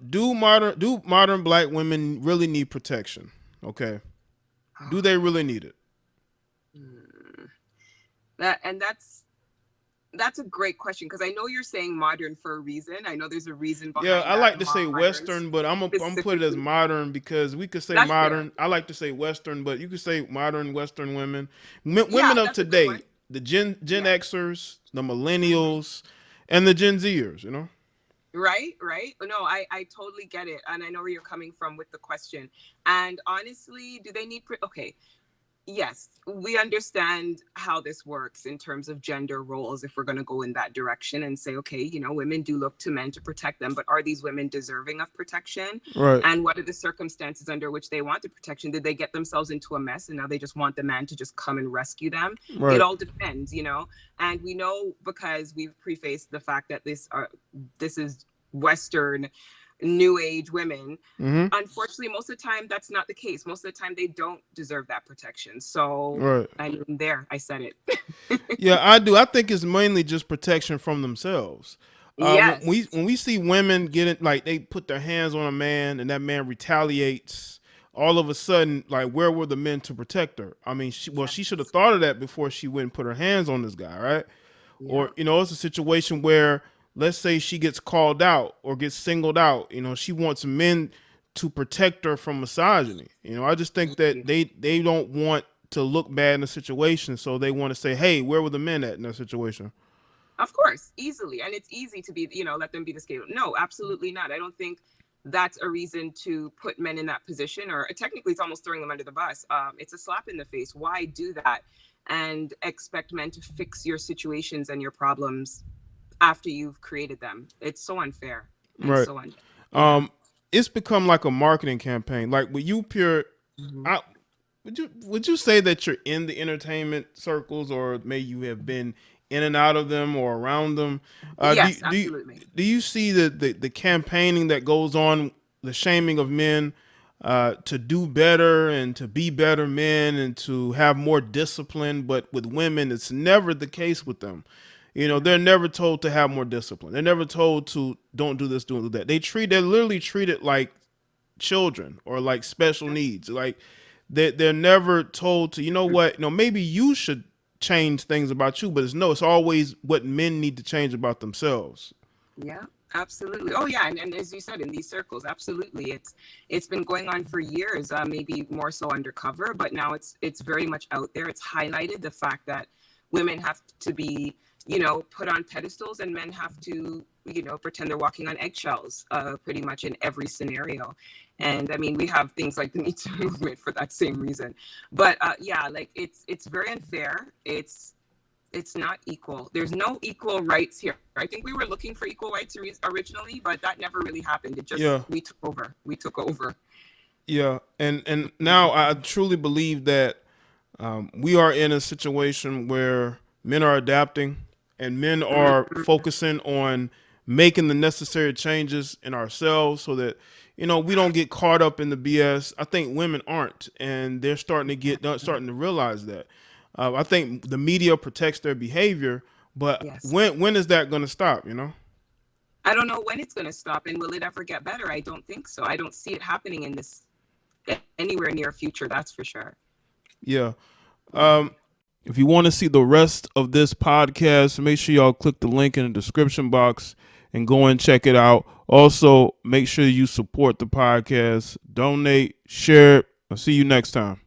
Do modern black women really need protection? Okay. Do they really need it? Hmm. That's a great question because I know you're saying modern for a reason. I know there's a reason Yeah, behind I that like to say modern Western, but I'm put it as specifically. modern because we could say That's fair. modern. I like to say Western, but you could say modern Western women, Yeah, women of that's a good one. today, the Gen Yeah. Xers, the Hmm. millennials, and the Gen Zers. You know. Right, right. No, I totally get it, and I know where you're coming from with the question. And honestly, do they need? Okay, yes, we understand how this works in terms of gender roles. If we're going to go in that direction and say, okay, women do look to men to protect them, but are these women deserving of protection? Right. And what are the circumstances under which they want the protection? Did they get themselves into a mess and now they just want the man to just come and rescue them? It Right. all depends. And we know because we've prefaced the fact that this is Western new age women. Mm-hmm. Unfortunately, most of the time that's not the case. Most of the time they don't deserve that protection. So Right. I mean, there, I said it. Yeah, I do. I think it's mainly just protection from themselves. Yes. When we see women getting like they put their hands on a man and that man retaliates, all of a sudden, like where were the men to protect her? I mean, she should have Yes. thought of that before she went and put her hands on this guy, right? Or Yeah. it's a situation where let's say she gets called out or gets singled out. She wants men to protect her from misogyny. I just think that they don't want to look bad in a situation, so they want to say, "Hey, where were the men at in that situation?" Of course, easily. And it's easy to let them be the scapegoat. No, absolutely not. I don't think that's a reason to put men in that position, or technically it's almost throwing them under the bus. It's a slap in the face. Why do that and expect men to fix your situations and your problems after you've created them? It's so unfair and Right. so yeah. Um, it's become like a marketing campaign. Like with you, pure. Mhm. I, would you say that you're in the entertainment circles, or may you have been in and out of them or around them? Uh, do Yes, do you, absolutely. do you see the campaigning that goes on, the shaming of men, to do better and to be better men and to have more discipline? But with women, it's never the case with them. Yeah. They're never told to have more discipline. They're never told to don't do this, don't do that. They're literally treated like children or like special Yes. needs. Like they're never told to, what, maybe you should change things about you, but it's always what men need to change about themselves. Yeah, absolutely. Oh yeah, and as you said, in these circles, absolutely. It's been going on for years, maybe more so undercover, but now it's very much out there. It's highlighted the fact that women have to be, put on pedestals, and men have to, pretend they're walking on eggshells, pretty much in every scenario. And I mean, we have things like the Me Too movement for that same reason. But yeah, like it's very unfair. It's not equal. There's no equal rights here. I think we were looking for equal rights originally, but that never really happened. It just Yeah, we took over. We took over. yeah, and now I truly believe that we are in a situation where men are adapting and men are Mhm. focusing on making the necessary changes in ourselves so that we don't get caught up in the BS. I think women aren't, and they're starting to realize that. I think the media protects their behavior, but Yes. when is that going to stop? I don't know when it's going to stop, and will it ever get better? I don't think so. I don't see it happening in this anywhere near future. That's for sure. Yeah. Yeah. If you want to see the rest of this podcast, make sure y'all click the link in the description box and go and check it out. Also, make sure you support the podcast, donate, share it. I'll see you next time.